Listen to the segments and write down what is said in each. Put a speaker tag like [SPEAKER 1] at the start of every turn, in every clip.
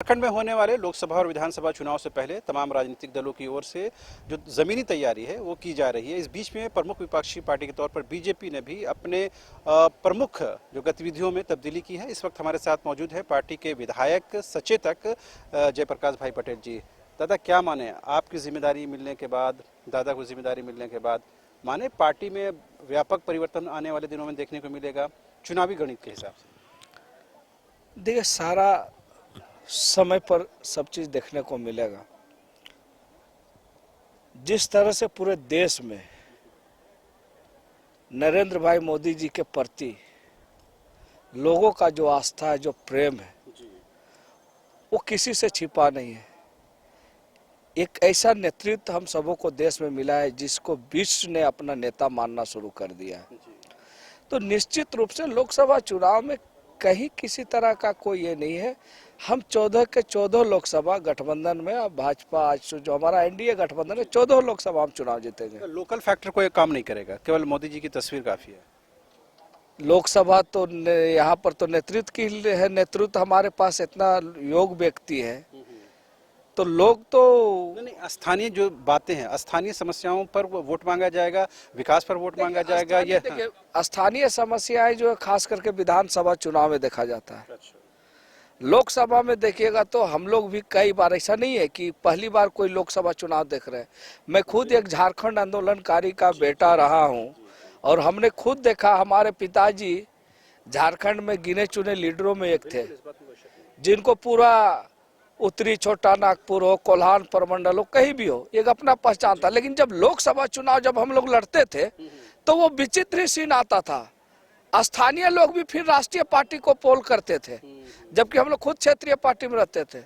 [SPEAKER 1] झारखंड में होने वाले लोकसभा और विधानसभा चुनाव से पहले तमाम राजनीतिक दलों की ओर से जो जमीनी तैयारी है वो की जा रही है। इस बीच में प्रमुख विपक्षी पार्टी के तौर पर बीजेपी ने भी अपने प्रमुख जो गतिविधियों में तब्दीली की है। इस वक्त हमारे साथ मौजूद है पार्टी के विधायक सचेतक जयप्रकाश भाई पटेल जी। दादा, क्या माने आपकी जिम्मेदारी मिलने के बाद, दादा को जिम्मेदारी मिलने के बाद, माने पार्टी में व्यापक परिवर्तन आने वाले दिनों में देखने को मिलेगा चुनावी गणित के हिसाब से?
[SPEAKER 2] देखिए, सारा समय पर सब चीज देखने को मिलेगा। जिस तरह से पूरे देश में नरेंद्र भाई मोदी जी के प्रति लोगों का जो आस्था है, जो प्रेम है, वो किसी से छिपा नहीं है। एक ऐसा नेतृत्व हम सबों को देश में मिला है जिसको विश्व ने अपना नेता मानना शुरू कर दिया है। तो निश्चित रूप से लोकसभा चुनाव में कहीं किसी तरह का कोई ये नहीं है। हम 14 के 14 लोकसभा गठबंधन में, अब भाजपा आज जो हमारा एनडीए गठबंधन है, 14 लोकसभा हम चुनाव जीतेंगे।
[SPEAKER 1] लोकल फैक्टर कोई काम नहीं करेगा, केवल मोदी जी की तस्वीर काफी है।
[SPEAKER 2] लोकसभा तो यहाँ पर तो नेतृत्व की है, नेतृत्व हमारे पास इतना योग व्यक्ति है, तो लोग तो
[SPEAKER 1] नहीं, स्थानीय जो बातें हैं, स्थानीय समस्याओं पर वोट मांगा जाएगा, विकास पर वोट मांगा जाएगा। ये
[SPEAKER 2] स्थानीय समस्याएं जो है खास करके विधानसभा चुनाव में देखा जाता है। लोकसभा में देखिएगा तो हम लोग भी कई बार, ऐसा नहीं है कि पहली बार कोई लोकसभा चुनाव देख रहे हैं। मैं खुद एक झारखंड आंदोलनकारी का बेटा रहा हूं और हमने खुद देखा, हमारे पिताजी झारखंड में गिने चुने लीडरों में एक थे, जिनको पूरा उत्तरी छोटा नागपुर हो, कोल्हान प्रमंडल हो, कहीं भी हो, एक अपना पहचान था। लेकिन जब लोकसभा चुनाव जब हम लोग लड़ते थे तो वो विचित्र सीन आता था। स्थानीय लोग भी फिर राष्ट्रीय पार्टी को पोल करते थे, जबकि हम लोग खुद क्षेत्रीय पार्टी में रहते थे।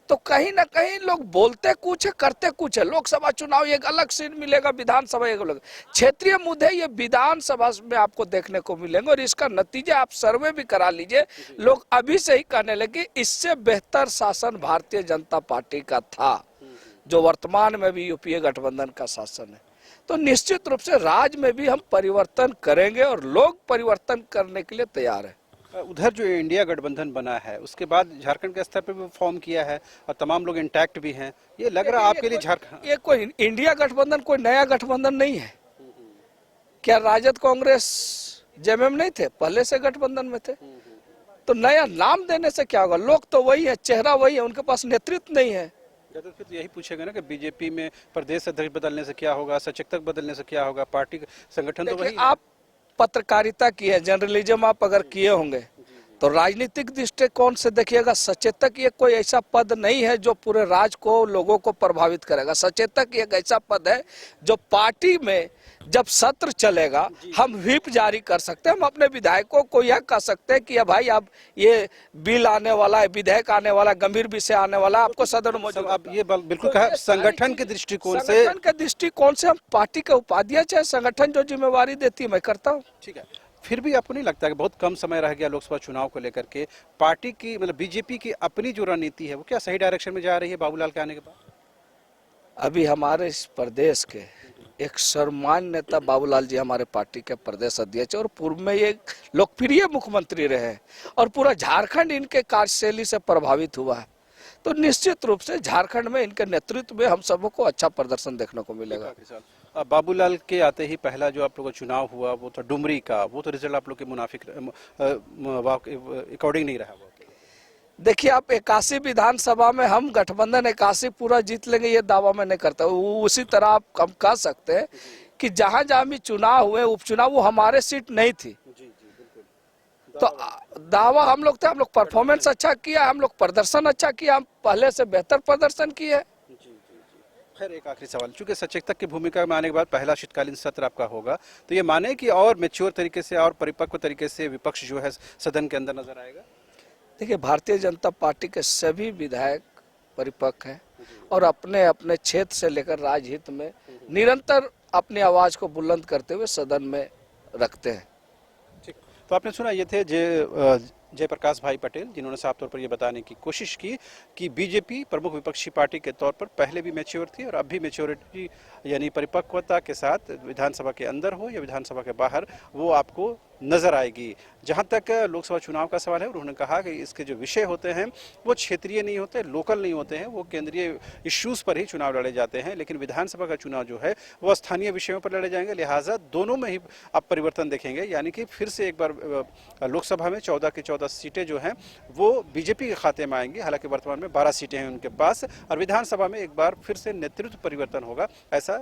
[SPEAKER 2] तो कहीं ना कहीं लोग बोलते कुछ है, करते कुछ है। लोकसभा चुनाव एक अलग सीन मिलेगा, विधानसभा एक अलग। क्षेत्रीय मुद्दे ये विधानसभा में आपको देखने को मिलेंगे और इसका नतीजा आप सर्वे भी करा लीजिए। लोग अभी से ही कहने लगे इससे बेहतर शासन भारतीय जनता पार्टी का था, जो वर्तमान में भी यूपीए गठबंधन का शासन है। तो निश्चित रूप से राज्य में भी हम परिवर्तन करेंगे और लोग परिवर्तन करने के लिए तैयार है।
[SPEAKER 1] उधर जो इंडिया गठबंधन बना है उसके बाद झारखंड के स्तर पर भी फॉर्म किया है और तमाम लोग इंटैक्ट भी हैं। ये लग रहा है आपके लिए झारखंड,
[SPEAKER 2] ये कोई इंडिया गठबंधन कोई नया गठबंधन नहीं है। क्या राजद कांग्रेस जेएमएम नहीं थे, पहले से गठबंधन में थे? तो नया नाम देने से क्या होगा? लोग तो वही है, चेहरा वही है, उनके पास नेतृत्व नहीं है।
[SPEAKER 1] तो फिर यही पूछेगा ना कि बीजेपी में प्रदेश अध्यक्ष बदलने से क्या होगा, सचेतक बदलने से क्या होगा, पार्टी संगठन तो वही।
[SPEAKER 2] आप पत्रकारिता की है, जर्नलिज्म आप अगर किए होंगे तो राजनीतिक दृष्टिकोण से देखिएगा, सचेतक ये कोई ऐसा पद नहीं है जो पूरे राज्य को, लोगों को प्रभावित करेगा। सचेतक एक ऐसा पद है जो पार्टी में जब सत्र चलेगा हम व्हिप जारी कर सकते हैं। हम अपने विधायकों को यह कह सकते हैं कि भाई अब ये बिल आने वाला है, विधेयक आने वाला, गंभीर विषय आने वाला, आपको सदन में
[SPEAKER 1] अब ये बिल्कुल कहा, संगठन के दृष्टिकोण
[SPEAKER 2] से हम पार्टी के उपाध्यक्ष है, संगठन जो जिम्मेवारी देती है मैं करता हूँ।
[SPEAKER 1] ठीक है, फिर भी आपको नहीं लगता कि बहुत कम समय रह गया लोकसभा चुनाव को लेकर के, पार्टी की मतलब बीजेपी की अपनी जो रणनीति है वो क्या सही डायरेक्शन में जा रही है बाबूलाल के आने के बाद?
[SPEAKER 2] अभी हमारे इस प्रदेश के एक सर्वमान्य नेता बाबूलाल जी हमारे पार्टी के प्रदेश अध्यक्ष और पूर्व में ये लोकप्रिय मुख्यमंत्री रहे और पूरा झारखंड इनके कार्यशैली से प्रभावित हुआ है। तो निश्चित रूप से झारखंड में इनके नेतृत्व में हम सबों को अच्छा प्रदर्शन देखने को मिलेगा।
[SPEAKER 1] बाबूलाल के आते ही पहला जो आप लोगों का चुनाव हुआ वो तो डुमरी का, वो तो रिजल्ट आप लोग के मुनाफिक अकॉर्डिंग नहीं रहा।
[SPEAKER 2] देखिए, आप 81 विधानसभा में हम गठबंधन 81 पूरा जीत लेंगे ये दावा मैं नहीं करता। उसी तरह आप हम कह सकते हैं कि जहां जहां भी चुनाव हुए, उपचुनाव, वो हमारे सीट नहीं थी। तो दावा हम लोग थे, हम लोग परफॉर्मेंस अच्छा किया, हम लोग प्रदर्शन अच्छा किया, हम पहले से बेहतर प्रदर्शन किए।
[SPEAKER 1] खैर, एक आखिरी सवाल, चूंकि सचेतक की भूमिका में आने के बाद पहला शीतकालीन सत्र आपका होगा, तो ये माने कि और मैच्योर तरीके से और परिपक्व तरीके से विपक्ष जो है सदन के अंदर नजर आएगा?
[SPEAKER 2] देखिए, भारतीय जनता पार्टी के सभी विधायक परिपक्व हैं और अपने अपने क्षेत्र से लेकर राजहित में निरंतर अपनी आवाज को बुलंद करते हुए सदन में रखते हैं।
[SPEAKER 1] ठीक, तो आपने सुना, ये थे जयप्रकाश भाई पटेल, जिन्होंने साफ तौर पर यह बताने की कोशिश की कि बीजेपी प्रमुख विपक्षी पार्टी के तौर पर पहले भी मैच्योर थी और अब भी मैच्योरिटी यानी परिपक्वता के साथ विधानसभा के अंदर हो या विधानसभा के बाहर वो आपको नजर आएगी। जहां तक लोकसभा चुनाव का सवाल है, उन्होंने कहा कि इसके जो विषय होते हैं वो क्षेत्रीय नहीं होते, लोकल नहीं होते हैं, वो केंद्रीय इश्यूज पर ही चुनाव लड़े जाते हैं। लेकिन विधानसभा का चुनाव जो है वो स्थानीय विषयों पर लड़े जाएंगे, लिहाजा दोनों में ही आप परिवर्तन देखेंगे। यानी कि फिर से एक बार लोकसभा में 14 की 14 सीटें जो हैं वो बीजेपी के खाते में आएंगी। हालांकि वर्तमान में 12 सीटें हैं उनके पास, और विधानसभा में एक बार फिर से नेतृत्व परिवर्तन होगा, ऐसा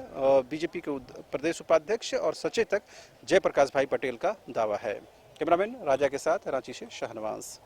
[SPEAKER 1] बीजेपी के प्रदेश उपाध्यक्ष और सचेतक जयप्रकाश भाई पटेल का दावा है। कैमरामैन राजा के साथ रांची से शाहनवाज।